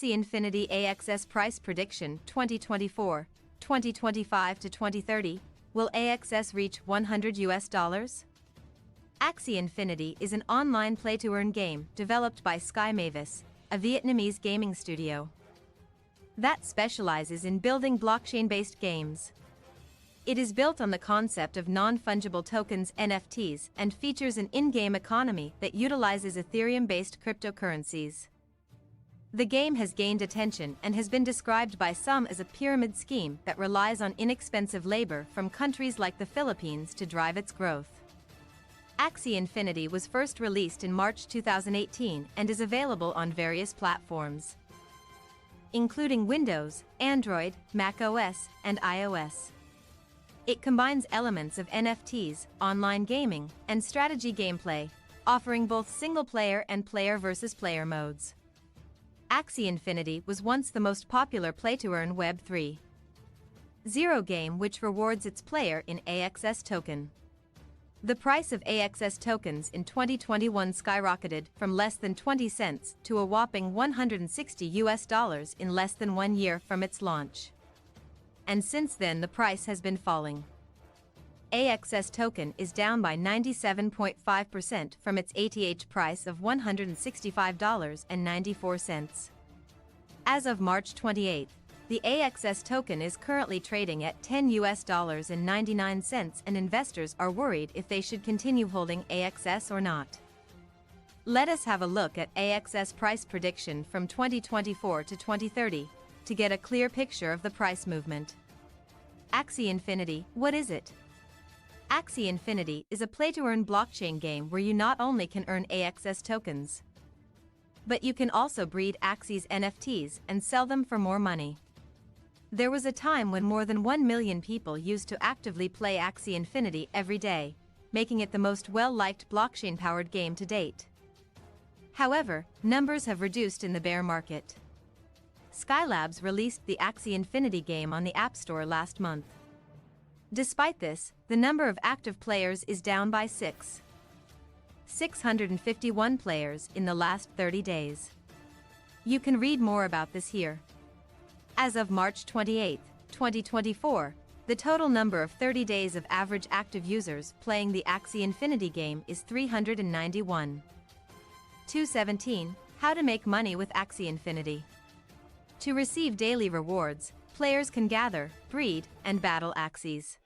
Axie Infinity AXS Price Prediction 2024, 2025 to 2030. Will AXS reach $100? Axie Infinity is an online play-to-earn game developed by Sky Mavis, a Vietnamese gaming studio that specializes in building blockchain-based games. It is built on the concept of non-fungible tokens (NFTs) and features an in-game economy that utilizes Ethereum-based cryptocurrencies. The game has gained attention and has been described by some as a pyramid scheme that relies on inexpensive labor from countries like the Philippines to drive its growth. Axie Infinity was first released in March 2018 and is available on various platforms, including Windows, Android, macOS, and iOS. It combines elements of NFTs, online gaming, and strategy gameplay, offering both single-player and player versus player modes. Axie Infinity was once the most popular play-to-earn Web 3.0 game which rewards its player in AXS token. The price of AXS tokens in 2021 skyrocketed from less than 20 cents to a whopping $160 in less than 1 year from its launch. And since then the price has been falling. AXS token is down by 97.5% from its ATH price of $165.94. As of March 28, the AXS token is currently trading at $10.99 and investors are worried if they should continue holding AXS or not. Let us have a look at AXS price prediction from 2024 to 2030 to get a clear picture of the price movement. Axie Infinity, what is it? Axie Infinity is a play-to-earn blockchain game where you not only can earn AXS tokens, but you can also breed Axie's NFTs and sell them for more money. There was a time when more than 1 million people used to actively play Axie Infinity every day, making it the most well-liked blockchain-powered game to date. However, numbers have reduced in the bear market. Skylabs released the Axie Infinity game on the App Store last month. Despite this, the number of active players is down by 651 players in the last 30 days. You can read more about this here. As of March 28, 2024, the total number of 30 days of average active users playing the Axie Infinity game is 391. 217. How to make money with Axie Infinity. To receive daily rewards, players can gather, breed, and battle Axies.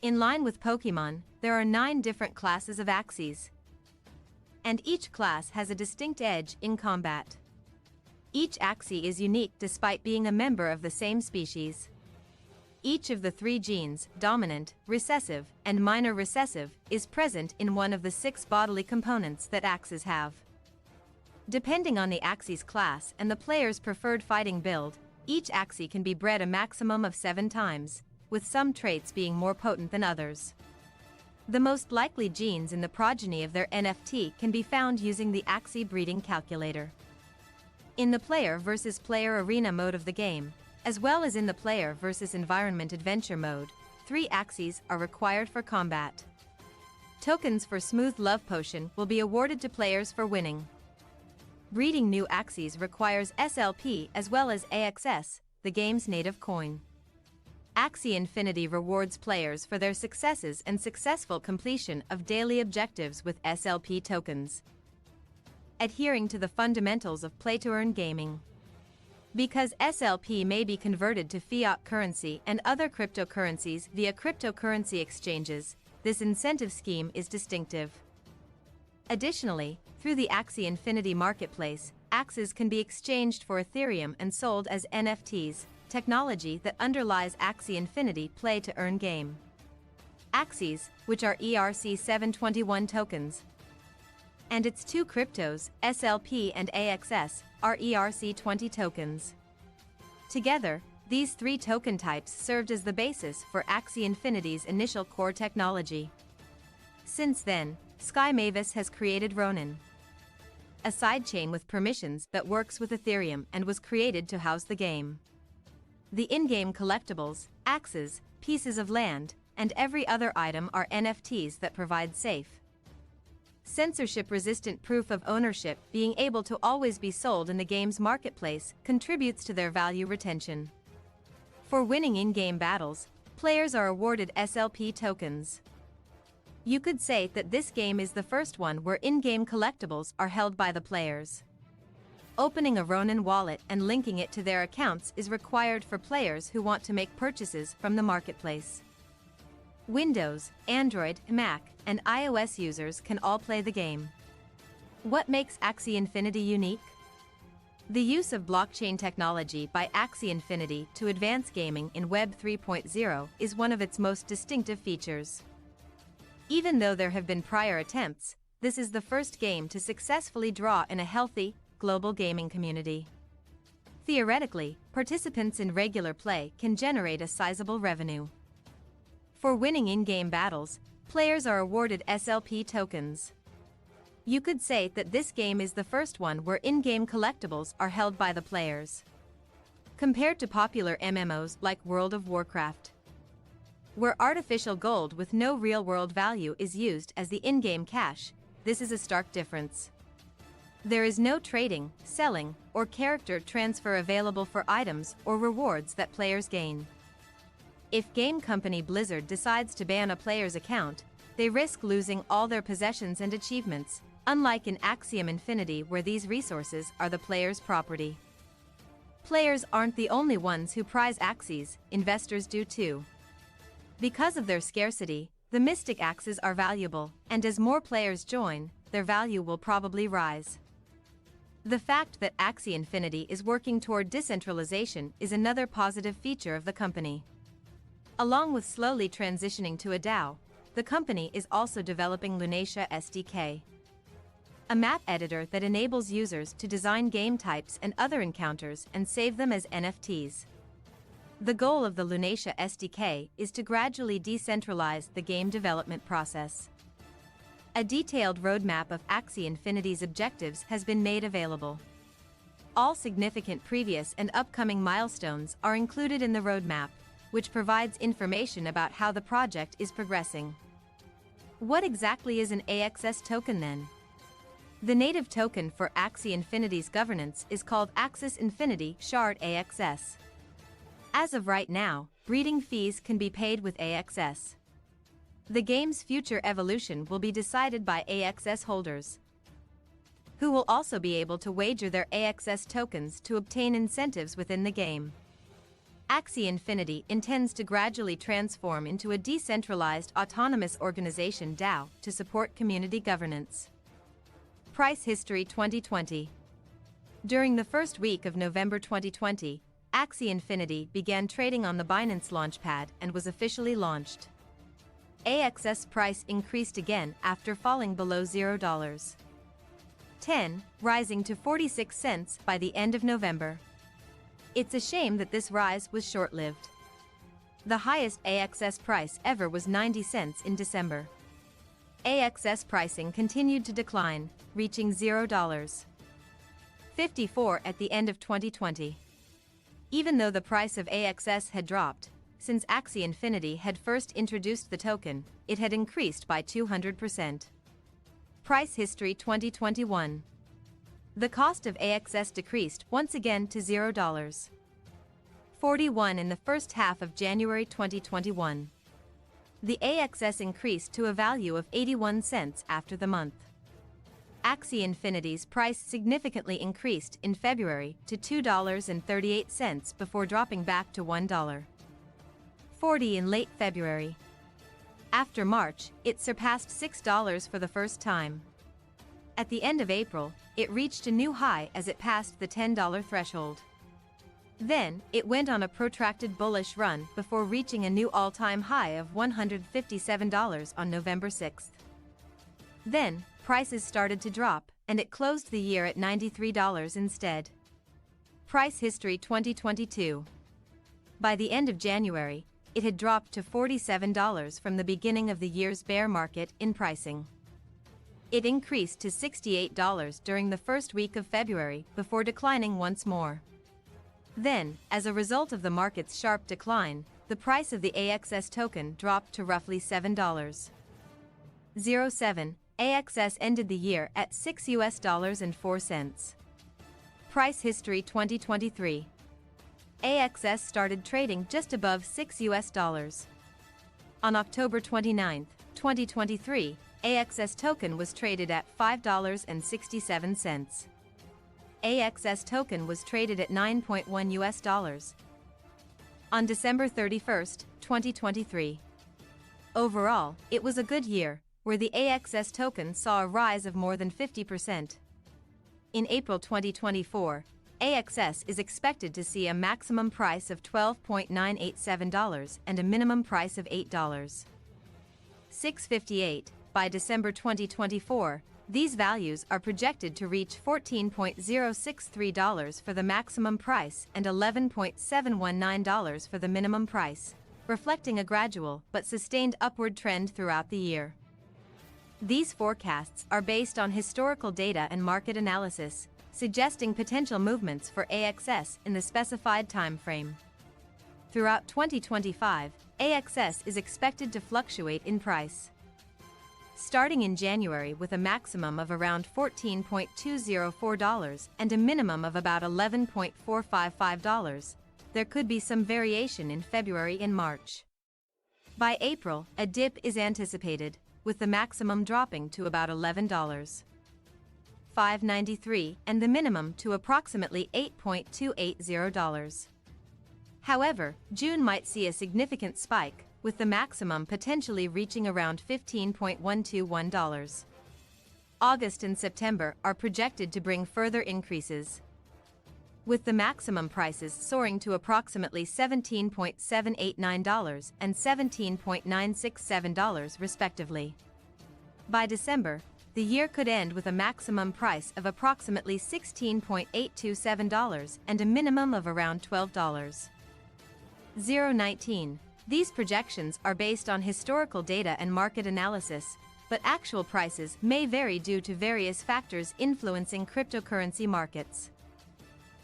In line with Pokemon, there are 9 different classes of Axies, and each class has a distinct edge in combat. Each Axie is unique despite being a member of the same species. Each of the 3 genes, dominant, recessive, and minor recessive, is present in one of the 6 bodily components that Axes have. Depending on the Axie's class and the player's preferred fighting build, each Axie can be bred a maximum of 7 times, with some traits being more potent than others. The most likely genes in the progeny of their NFT can be found using the Axie breeding calculator. In the player versus player arena mode of the game, as well as in the player versus environment adventure mode, 3 Axies are required for combat. Tokens for Smooth Love Potion will be awarded to players for winning. Breeding new Axies requires SLP as well as AXS, the game's native coin. Axie Infinity rewards players for their successes and successful completion of daily objectives with SLP tokens, adhering to the fundamentals of play-to-earn gaming. Because SLP may be converted to fiat currency and other cryptocurrencies via cryptocurrency exchanges, this incentive scheme is distinctive. Additionally, through the Axie Infinity marketplace, Axes can be exchanged for Ethereum and sold as NFTs, technology that underlies Axie Infinity play-to-earn game. Axies, which are ERC-721 tokens, and its 2 cryptos, SLP and AXS, are ERC-20 tokens. Together, these 3 token types served as the basis for Axie Infinity's initial core technology. Since then, Sky Mavis has created Ronin, a sidechain with permissions that works with Ethereum and was created to house the game. The in-game collectibles, axes, pieces of land, and every other item are NFTs that provide safe, censorship-resistant proof of ownership being able to always be sold in the game's marketplace contributes to their value retention. For winning in-game battles, players are awarded SLP tokens. You could say that this game is the first one where in-game collectibles are held by the players. Opening a Ronin wallet and linking it to their accounts is required for players who want to make purchases from the marketplace. Windows, Android, Mac, and iOS users can all play the game. What makes Axie Infinity unique? The use of blockchain technology by Axie Infinity to advance gaming in Web 3.0 is one of its most distinctive features. Even though there have been prior attempts, this is the first game to successfully draw in a healthy, global gaming community. Theoretically, participants in regular play can generate a sizable revenue. For winning in-game battles, players are awarded SLP tokens. You could say that this game is the first one where in-game collectibles are held by the players. Compared to popular MMOs like World of Warcraft, where artificial gold with no real-world value is used as the in-game cash, this is a stark difference. There is no trading, selling, or character transfer available for items or rewards that players gain. If game company Blizzard decides to ban a player's account, they risk losing all their possessions and achievements, unlike in Axie Infinity where these resources are the player's property. Players aren't the only ones who prize Axies, investors do too. Because of their scarcity, the Mystic Axes are valuable, and as more players join, their value will probably rise. The fact that Axie Infinity is working toward decentralization is another positive feature of the company. Along with slowly transitioning to a DAO, the company is also developing Lunacia SDK, a map editor that enables users to design game types and other encounters and save them as NFTs. The goal of the Lunacia SDK is to gradually decentralize the game development process. A detailed roadmap of Axie Infinity's objectives has been made available. All significant previous and upcoming milestones are included in the roadmap, which provides information about how the project is progressing. What exactly is an AXS token then? The native token for Axie Infinity's governance is called Axie Infinity Shard AXS. As of right now, breeding fees can be paid with AXS. The game's future evolution will be decided by AXS holders, who will also be able to wager their AXS tokens to obtain incentives within the game. Axie Infinity intends to gradually transform into a decentralized autonomous organization DAO to support community governance. Price history 2020. During the first week of November 2020, Axie Infinity began trading on the Binance Launchpad and was officially launched. AXS price increased again after falling below $0.10, rising to 46 cents by the end of November. It's a shame that this rise was short-lived. The highest AXS price ever was 90 cents in December. AXS pricing continued to decline, reaching $0.54 at the end of 2020. Even though the price of AXS had dropped, since Axie Infinity had first introduced the token, it had increased by 200%. Price history 2021. The cost of AXS decreased once again to $0.41 in the first half of January 2021. The AXS increased to a value of 81 cents after the month. Axie Infinity's price significantly increased in February to $2.38 before dropping back to $1.40 in late February. After March, it surpassed $6 for the first time. At the end of April, it reached a new high as it passed the $10 threshold. Then, it went on a protracted bullish run before reaching a new all-time high of $157 on November 6. Then, prices started to drop, and it closed the year at $93 instead. Price history 2022. By the end of January, it had dropped to $47 from the beginning of the year's bear market in pricing. It increased to $68 during the first week of February before declining once more. Then, as a result of the market's sharp decline, the price of the AXS token dropped to roughly $7.07 AXS ended the year at $6.04. Price history 2023. AXS started trading just above $6. On October 29, 2023, AXS token was traded at $5.67. AXS token was traded at $9.1. On December 31, 2023. Overall, it was a good year, where the AXS token saw a rise of more than 50%. In April 2024, AXS is expected to see a maximum price of $12.987 and a minimum price of $8.658. By December 2024, these values are projected to reach $14.063 for the maximum price and $11.719 for the minimum price, reflecting a gradual but sustained upward trend throughout the year. These forecasts are based on historical data and market analysis, suggesting potential movements for AXS in the specified time frame. Throughout 2025, AXS is expected to fluctuate in price. Starting in January with a maximum of around $14.204 and a minimum of about $11.455, there could be some variation in February and March. By April, a dip is anticipated, with the maximum dropping to about $11.593 and the minimum to approximately $8.280. However, June might see a significant spike, with the maximum potentially reaching around $15.121. August and September are projected to bring further increases, with the maximum prices soaring to approximately $17.789 and $17.967 respectively. By December, the year could end with a maximum price of approximately $16.827 and a minimum of around $12.019. These projections are based on historical data and market analysis, but actual prices may vary due to various factors influencing cryptocurrency markets.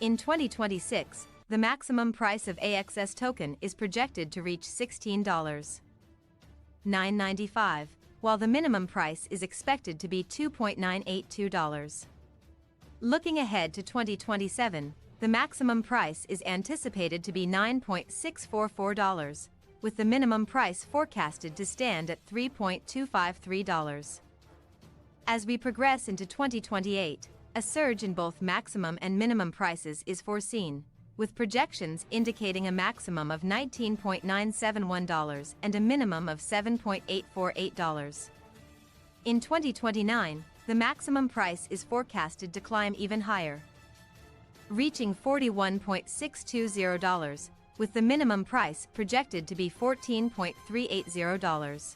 In 2026, the maximum price of AXS token is projected to reach $16.995, while the minimum price is expected to be $2.982. Looking ahead to 2027, the maximum price is anticipated to be $9.644, with the minimum price forecasted to stand at $3.253. As we progress into 2028, a surge in both maximum and minimum prices is foreseen, with projections indicating a maximum of $19.971 and a minimum of $7.848. In 2029, the maximum price is forecasted to climb even higher, reaching $41.620, with the minimum price projected to be $14.380.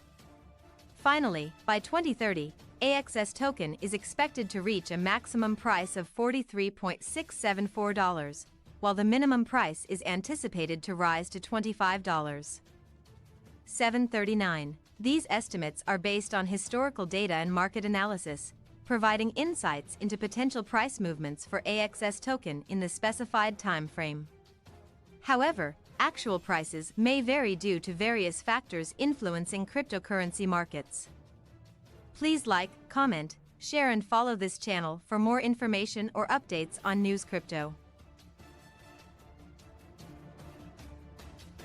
Finally, by 2030, AXS token is expected to reach a maximum price of $43.674, while the minimum price is anticipated to rise to $25.739. These estimates are based on historical data and market analysis, providing insights into potential price movements for AXS token in the specified time frame. However, actual prices may vary due to various factors influencing cryptocurrency markets. Please like, comment, share and follow this channel for more information or updates on news crypto.